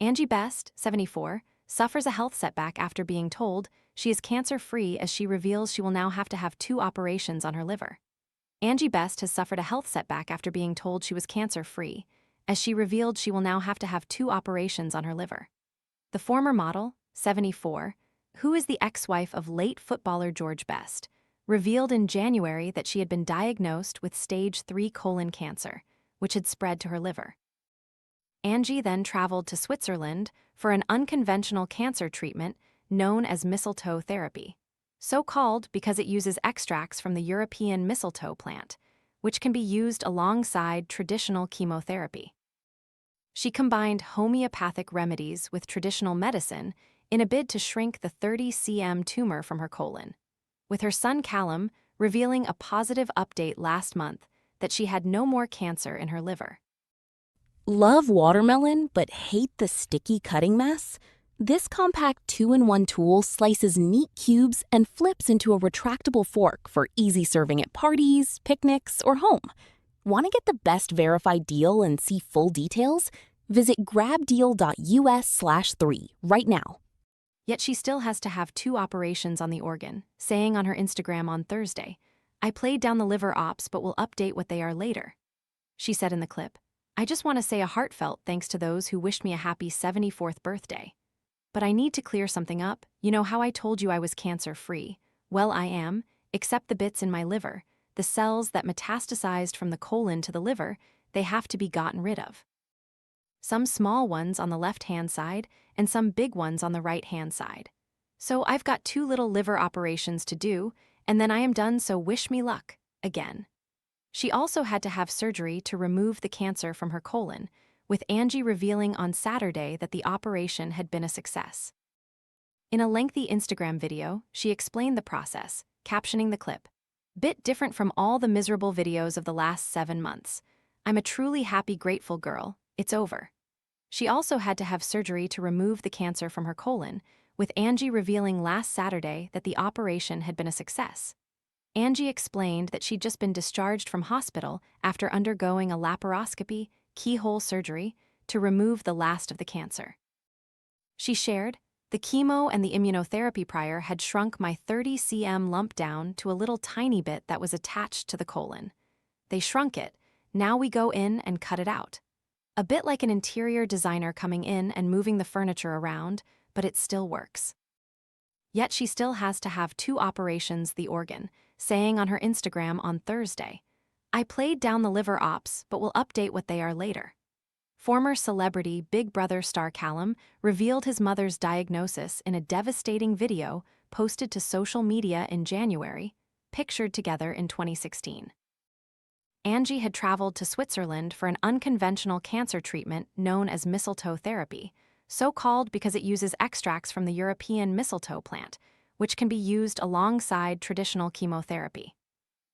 Angie Best, 74, suffers a health setback after being told she is cancer-free as she reveals she will now have to have 2 operations on her liver. Angie Best has suffered a health setback after being told she was cancer-free, as she revealed she will now have to have 2 operations on her liver. The former model, 74, who is the ex-wife of late footballer George Best, revealed in January that she had been diagnosed with stage 3 colon cancer, which had spread to her liver. Angie then traveled to Switzerland for an unconventional cancer treatment known as mistletoe therapy, so called because it uses extracts from the European mistletoe plant, which can be used alongside traditional chemotherapy. She combined homeopathic remedies with traditional medicine in a bid to shrink the 30 cm tumor from her colon, with her son Calum revealing a positive update last month that she had no more cancer in her liver. Love watermelon but hate the sticky cutting mess? This compact 2-in-1 tool slices neat cubes and flips into a retractable fork for easy serving at parties, picnics, or home. Want to get the best verified deal and see full details? Visit grabdeal.us/3 right now. Yet she still has to have 2 operations on the organ, saying on her Instagram on Thursday, "I played down the liver ops but will update what they are later." She said in the clip, "I just want to say a heartfelt thanks to those who wished me a happy 74th birthday. But I need to clear something up. You know how I told you I was cancer-free? Well, I am, except the bits in my liver, the cells that metastasized from the colon to the liver, they have to be gotten rid of. Some small ones on the left-hand side and some big ones on the right-hand side. So I've got 2 little liver operations to do, and then I am done, so wish me luck, again." She also had to have surgery to remove the cancer from her colon, with Angie revealing on Saturday that the operation had been a success. In a lengthy Instagram video, she explained the process, captioning the clip, "Bit different from all the miserable videos of the last 7 months. I'm a truly happy, grateful girl. It's over." She also had to have surgery to remove the cancer from her colon, with Angie revealing last Saturday that the operation had been a success. Angie explained that she'd just been discharged from hospital after undergoing a laparoscopy, keyhole surgery, to remove the last of the cancer. She shared, "The chemo and the immunotherapy prior had shrunk my 30 cm lump down to a little tiny bit that was attached to the colon. They shrunk it, now we go in and cut it out. A bit like an interior designer coming in and moving the furniture around, but it still works." Yet she still has to have 2 operations the organ, saying on her Instagram on Thursday, "I played down the liver ops but will update what they are later." Former celebrity Big Brother star Calum revealed his mother's diagnosis in a devastating video posted to social media in January, pictured together in 2016. Angie had traveled to Switzerland for an unconventional cancer treatment known as mistletoe therapy, so called because it uses extracts from the European mistletoe plant, which can be used alongside traditional chemotherapy.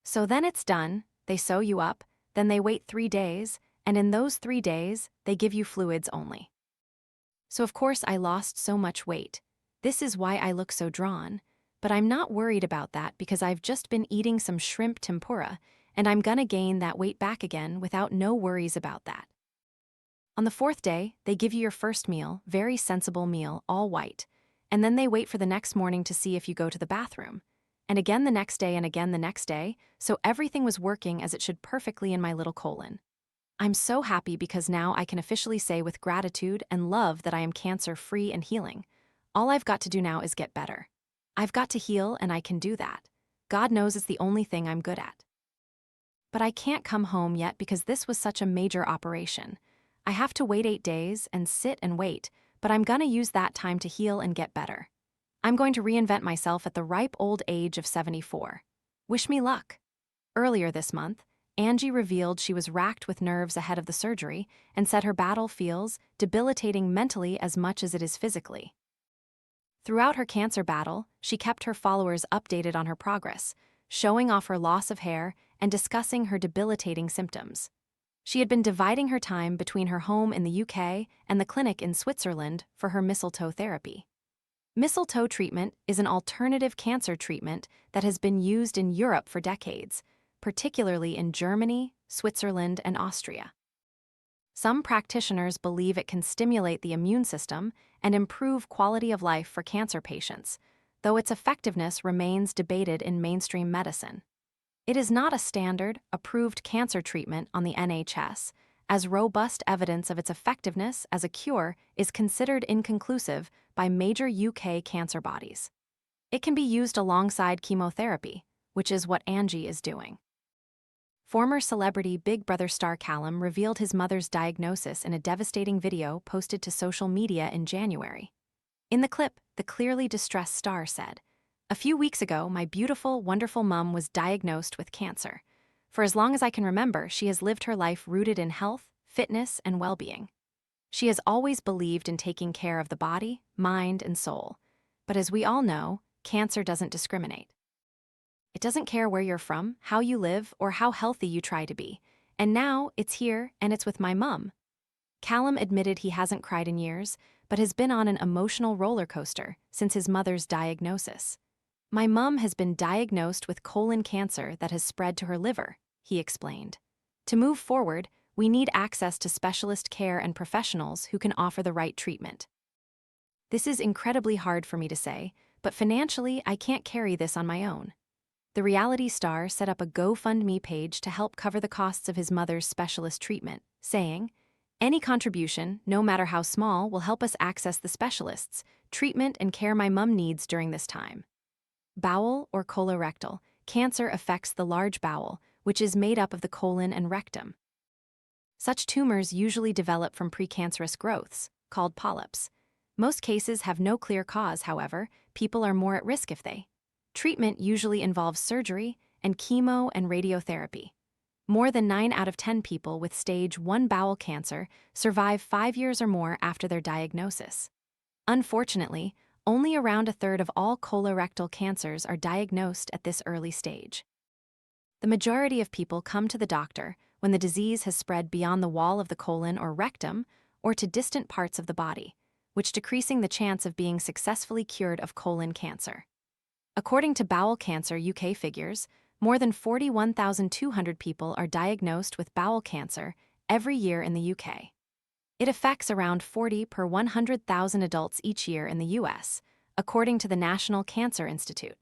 So then it's done, they sew you up, then they wait 3 days, and in those 3 days, they give you fluids only. So of course I lost so much weight. This is why I look so drawn, but I'm not worried about that because I've just been eating some shrimp tempura, and I'm gonna gain that weight back again without no worries about that. On the 4th day, they give you your first meal, very sensible meal, all white, and then they wait for the next morning to see if you go to the bathroom, and again the next day and again the next day, so everything was working as it should perfectly in my little colon. I'm so happy because now I can officially say with gratitude and love that I am cancer-free and healing. All I've got to do now is get better. I've got to heal and I can do that. God knows it's the only thing I'm good at. But I can't come home yet because this was such a major operation. I have to wait 8 days and sit and wait, but I'm gonna use that time to heal and get better. I'm going to reinvent myself at the ripe old age of 74. Wish me luck." Earlier this month, Angie revealed she was racked with nerves ahead of the surgery and said her battle feels debilitating mentally as much as it is physically. Throughout her cancer battle, she kept her followers updated on her progress, showing off her loss of hair and discussing her debilitating symptoms. She had been dividing her time between her home in the UK and the clinic in Switzerland for her mistletoe therapy. Mistletoe treatment is an alternative cancer treatment that has been used in Europe for decades, particularly in Germany, Switzerland, and Austria. Some practitioners believe it can stimulate the immune system and improve quality of life for cancer patients, though its effectiveness remains debated in mainstream medicine. It is not a standard, approved cancer treatment on the NHS, as robust evidence of its effectiveness as a cure is considered inconclusive by major UK cancer bodies. It can be used alongside chemotherapy, which is what Angie is doing. Former celebrity Big Brother star Calum revealed his mother's diagnosis in a devastating video posted to social media in January. In the clip, the clearly distressed star said, "A few weeks ago, my beautiful, wonderful mum was diagnosed with cancer. For as long as I can remember, she has lived her life rooted in health, fitness, and well-being. She has always believed in taking care of the body, mind, and soul. But as we all know, cancer doesn't discriminate. It doesn't care where you're from, how you live, or how healthy you try to be. And now, it's here, and it's with my mum." Calum admitted he hasn't cried in years, but has been on an emotional roller coaster since his mother's diagnosis. "My mum has been diagnosed with colon cancer that has spread to her liver," he explained. "To move forward, we need access to specialist care and professionals who can offer the right treatment. This is incredibly hard for me to say, but financially, I can't carry this on my own." The reality star set up a GoFundMe page to help cover the costs of his mother's specialist treatment, saying, "Any contribution, no matter how small, will help us access the specialists, treatment, and care my mum needs during this time." Bowel or colorectal cancer affects the large bowel, which is made up of the colon and rectum. Such tumors usually develop from precancerous growths, called polyps. Most cases have no clear cause, however, people are more at risk if they. Treatment usually involves surgery and chemo and radiotherapy. More than 9 out of 10 people with stage 1 bowel cancer survive 5 years or more after their diagnosis. Unfortunately, only around a third of all colorectal cancers are diagnosed at this early stage. The majority of people come to the doctor when the disease has spread beyond the wall of the colon or rectum or to distant parts of the body, which decreasing the chance of being successfully cured of colon cancer. According to Bowel Cancer UK figures, more than 41,200 people are diagnosed with bowel cancer every year in the UK. It affects around 40 per 100,000 adults each year in the US, according to the National Cancer Institute.